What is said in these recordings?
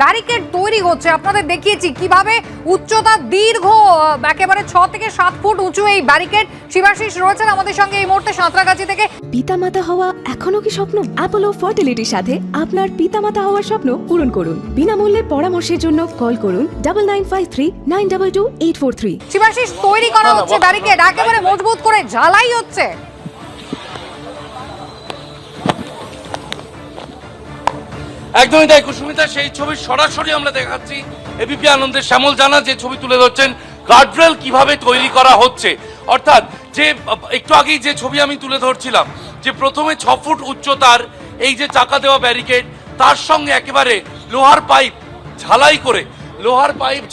Barricade তৈরি হচ্ছে। আপনাদের দেখিয়েছি কিভাবে উচ্চতা দীর্ঘ একেবারে 6 থেকে 7 ফুট উঁচু এই ব্যারিকেড। শিবাশিস রয়েছেন আমাদের সঙ্গে এই মুহূর্তে সাঁতরাগাছি থেকে। পিতামাতা হওয়া এখনো কি স্বপ্ন? অ্যাপোলো ফার্টিলিটির সাথে আপনার পিতামাতা হওয়ার স্বপ্ন পূরণ করুন। বিনামূল্যে পরামর্শের জন্য কল করুন 9953922843। শিবাশিস, তৈরি করা হচ্ছে ব্যারিকেড, একেবারে মজবুত করে ঝালাই হচ্ছে। একদমই তাই কুসুমিতা, সেই ছবি সরাসরি আমরা দেখাচ্ছি। এবিপি আনন্দের শ্যামল জানা যে ছবি তুলে ধরছেন গার্ডরেল কিভাবে তৈরি করা হচ্ছে। অর্থাৎ যে একটু আগেই যে ছবি আমি তুলে ধরছিলাম, যে প্রথমে 6 ফুট উচ্চতার এই যে চাকা দেওয়া ব্যারিকেড, তার সঙ্গে একেবারে লোহার পাইপ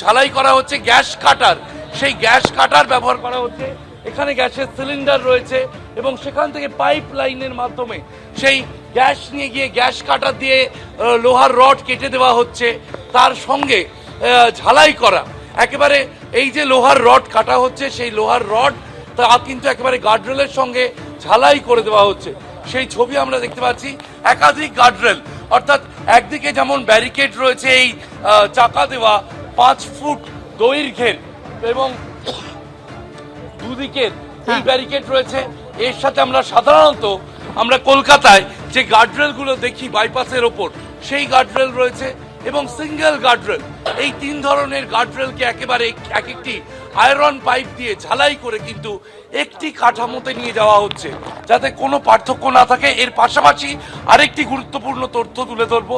ঝালাই করা হচ্ছে গ্যাস কাটার। সেই গ্যাস কাটার ব্যবহার করা হচ্ছে। এখানে গ্যাসের সিলিন্ডার রয়েছে এবং সেখান থেকে পাইপ লাইনের মাধ্যমে সেই গ্যাস নিয়ে গিয়ে গ্যাস কাটার দিয়ে লোহার রড কেটে দেওয়া হচ্ছে। তার সঙ্গে ঝালাই করা একেবারে এই যে লোহার রড কাটা হচ্ছে, সেই লোহার রড তা কিন্তু একেবারে গার্ডরেলের সঙ্গে ঝালাই করে দেওয়া হচ্ছে। সেই ছবি আমরা দেখতে পাচ্ছি। একাধিক গার্ডরেল, অর্থাৎ একদিকে যেমন ব্যারিকেড রয়েছে এই চাকা দেওয়া 5 ফুট দৈর্ঘ্যের এবং দুদিকের এই ব্যারিকেড রয়েছে। এর সাথে সাধারণত আমরা কলকাতায় যে গার্ডরেলগুলো দেখি বাইপাসের ওপর, সেই গার্ডরেল রয়েছে এবং সিঙ্গেল গার্ডরেল। এই 3 ধরনের গার্ডরেলকে একেবারে এক একটি আয়রন পাইপ দিয়ে ঝালাই করে কিন্তু একটি কাঠামোতে নিয়ে যাওয়া হচ্ছে, যাতে কোনো পার্থক্য না থাকে। এর পাশাপাশি আরেকটি গুরুত্বপূর্ণ তথ্য তুলে ধরবো।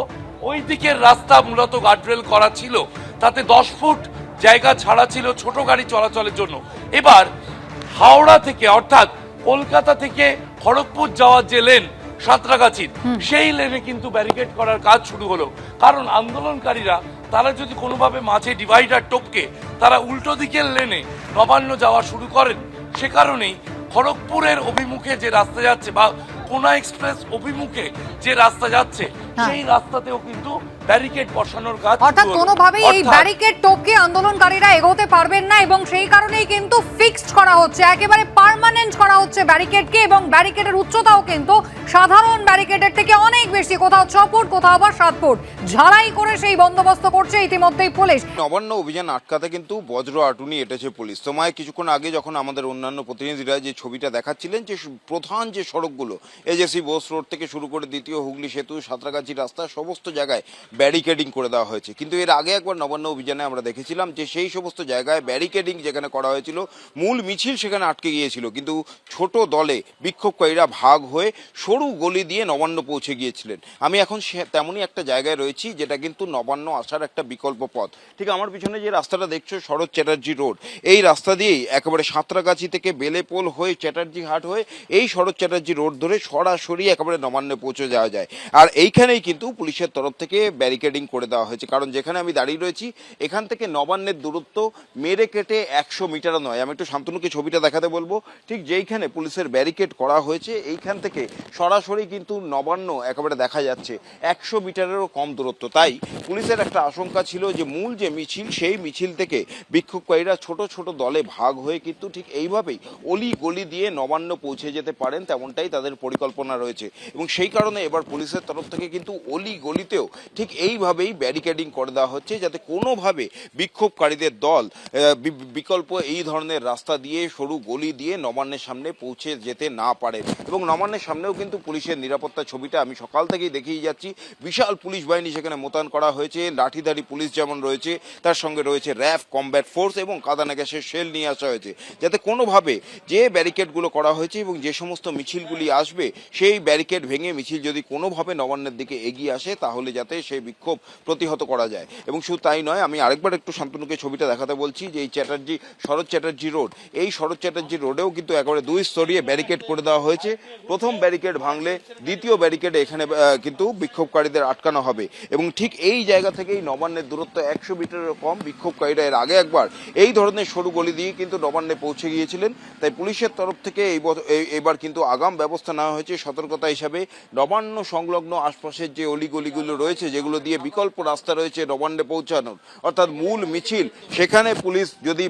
ওই দিকের রাস্তা মূলত গার্ডরেল করা ছিল, তাতে 10 ফুট জায়গা ছাড়া ছিল ছোট গাড়ি চলাচলের জন্য। এবার হাওড়া থেকে, অর্থাৎ কলকাতা থেকে খড়গপুর যাওয়ার যে লেন সাঁতরাগাছির, সেই লেনে কিন্তু ব্যারিকেড করার কাজ শুরু হলো। কারণ আন্দোলনকারীরা তারা যদি কোনোভাবে মাঝে ডিভাইডার টপকে তারা উল্টো দিকের লেনে নবান্ন যাওয়া শুরু করেন, সে কারণেই খড়গপুরের অভিমুখে যে রাস্তা যাচ্ছে বা কোনা এক্সপ্রেস অভিমুখে যে রাস্তা যাচ্ছে, সেই রাস্তাতেও কিন্তু ব্যারিকেড বসানোর কাজ। অর্থাৎ কোনোভাবেই এই ব্যারিকেড টপকে আন্দোলনকারীরা এগোতে পারবেন না এবং সেই কারণেই কিন্তু ফিক্সড করা হচ্ছে, একেবারে পার্মানেন্ট করা হচ্ছে ব্যারিকেডকে। এবং ব্যারিকেডের উচ্চতাও কিন্তু সাধারণ ব্যারিকেডের থেকে অনেক বেশি, কোথাও 6 ফুট, কোথাও আবার 7 ফুট। ঝালাই করে সেই বন্দোবস্ত করছে ইতিমধ্যেই পুলিশ। নবান্ন অভিযান আটকাতে কিন্তু বজ্র আটুনি এটেছে পুলিশ। তোমায় কিছুক্ষণ আগে যখন আমাদের অন্যান্য প্রতিনিধিরা যে ছবিটা দেখাচ্ছিলেন, যে প্রধান যে সড়কগুলো এজেসি বোস রোড থেকে শুরু করে দ্বিতীয় হুগলি সেতু, সাঁতরাগাছি রাস্তা, সমস্ত জায়গায় ব্যারিকেডিং করে দেওয়া হয়েছে। কিন্তু এর আগে একবার নবান্ন অভিযানে আমরা দেখেছিলাম যে সেই সমস্ত জায়গায় ব্যারিকেডিং যেখানে করা হয়েছিল, মূল মিছিল সেখানে আটকে গিয়েছিল, কিন্তু ছোট দলে বিক্ষোভকারীরা ভাগ হয়ে সরু গলি দিয়ে নবান্ন পৌঁছে গিয়েছিলেন। আমি এখন তেমনই একটা জায়গায় রয়েছি, যেটা কিন্তু নবান্ন আসার একটা বিকল্প পথ। ঠিক আমার পিছনে যে রাস্তাটা দেখছো, শরৎ চ্যাটার্জি রোড, এই রাস্তা দিয়েই একেবারে সাঁতরাগাছি থেকে বেলেপোল হয়ে চ্যাটার্জি হাট হয়ে এই শরৎ চ্যাটার্জি রোড ধরে সরাসরি একেবারে নবান্নে পৌঁছে যাওয়া যায়। আর এইখানেই কিন্তু পুলিশের তরফ থেকে ব্যারিকেডিং করে দেওয়া হয়েছে। কারণ যেখানে আমি দাঁড়িয়ে রয়েছি, এখান থেকে নবান্নের দূরত্ব মেরে কেটে 100 মিটারও নয়। আমি একটু শান্তনুকে ছবিটা দেখাতে বলবো। ঠিক যেইখানে পুলিশের ব্যারিকেড করা হয়েছে, এইখান থেকে সরাসরি কিন্তু নবান্ন একেবারে দেখা যাচ্ছে, 100 মিটারেরও কম দূরত্ব। তাই পুলিশের একটা আশঙ্কা ছিল যে মূল যে মিছিল, সেই মিছিল থেকে বিক্ষোভকারীরা ছোট ছোট দলে ভাগ হয়ে কিন্তু ঠিক এইভাবেই অলি গলি দিয়ে নবান্ন পৌঁছে যেতে পারেন, তেমনটাই তাদের পরিকল্পনা রয়েছে। এবং সেই কারণে এবার পুলিশের তরফ থেকে কিন্তু অলি গলিতেও ঠিক এইভাবেই ব্যারিকেডিং করে দেওয়া হচ্ছে, যাতে কোনোভাবে বিক্ষোভকারীদের দল বিকল্প এই ধরনের রাস্তা দিয়ে, সরু গলি দিয়ে নবান্নের সামনে পৌঁছে যেতে না পারে। এবং নবান্নের সামনেও কিন্তু পুলিশের নিরাপত্তা ছবিটা আমি সকাল থেকেই দেখেই যাচ্ছি। বিশাল পুলিশ বাহিনী সেখানে মোতায়েন করা হয়েছে। লাঠিধারী পুলিশ যেমন রয়েছে, তার সঙ্গে রয়েছে র্যাফ, কমব্যাট ফোর্স এবং কাঁদানে গ্যাসের শেল নিয়ে আসা হয়েছে, যাতে কোনোভাবে যে ব্যারিকেডগুলো করা হয়েছে এবং যে সমস্ত মিছিলগুলি আসবে, সেই ব্যারিকেড ভেঙে মিছিল যদি কোনোভাবে নবান্নের দিকে এগিয়ে আসে, তাহলে যাতে সেই বিক্ষোভ প্রতিহত করা যায়। এবং শুধু তাই নয়, আমি আরেকবার একটু শান্তনুকে ছবিটা দেখাতে বলছি যে এই শরৎ চ্যাটার্জি রোড, এই শরৎ চ্যাটার্জি রোডেও কিন্তু একেবারে 2 স্তরীয় ব্যারিকেড করে দেওয়া হয়েছে। প্রথম ব্যারিকেড ভাঙলে দ্বিতীয় ব্যারিকেডে এখানে কিন্তু বিক্ষোভকারীদের আটকানো হবে। এবং ঠিক এই জায়গা থেকেই নবান্নের দূরত্ব 100 মিটারের কম। বিক্ষোভকারীরা এর আগে একবার এই ধরনের সরু গলি দিয়ে কিন্তু নবান্নে পৌঁছে গিয়েছিলেন। তাই পুলিশের তরফ থেকে এবার কিন্তু আগাম ব্যবস্থা নেওয়া হয়েছে সতর্কতা হিসাবে। নবান্ন সংলগ্ন আশপাশের আশেপাশের যে অলিগলিগুলো রয়েছে, যেগুলো দিয়ে বিকল্প রাস্তা রয়েছে নবান্নে পৌঁছানোর, অর্থাৎ মূল মিছিল, সেখানে পুলিশ যদি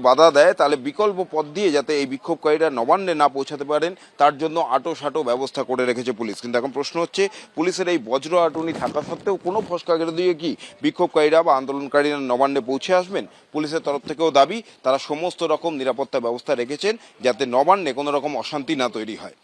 বাধা দেয় তাহলে বিকল্প পথ দিয়ে যাতে এই বিক্ষোভকারীরা নবান্নে না পৌঁছাতে পারেন তার জন্য আটো ব্যবস্থা করে রেখেছে পুলিশ। কিন্তু এখন প্রশ্ন হচ্ছে, পুলিশের এই বজ্র আটুনি থাকা সত্ত্বেও কোনো ফসকা গেড়ে দিয়ে কি বিক্ষোভকারীরা বা আন্দোলনকারীরা নবান্নে পৌঁছে আসবেন? পুলিশের তরফ থেকেও দাবি তারা সমস্ত রকম নিরাপত্তা ব্যবস্থা রেখেছেন যাতে নবান্নে কোনো রকম অশান্তি না তৈরি হয়।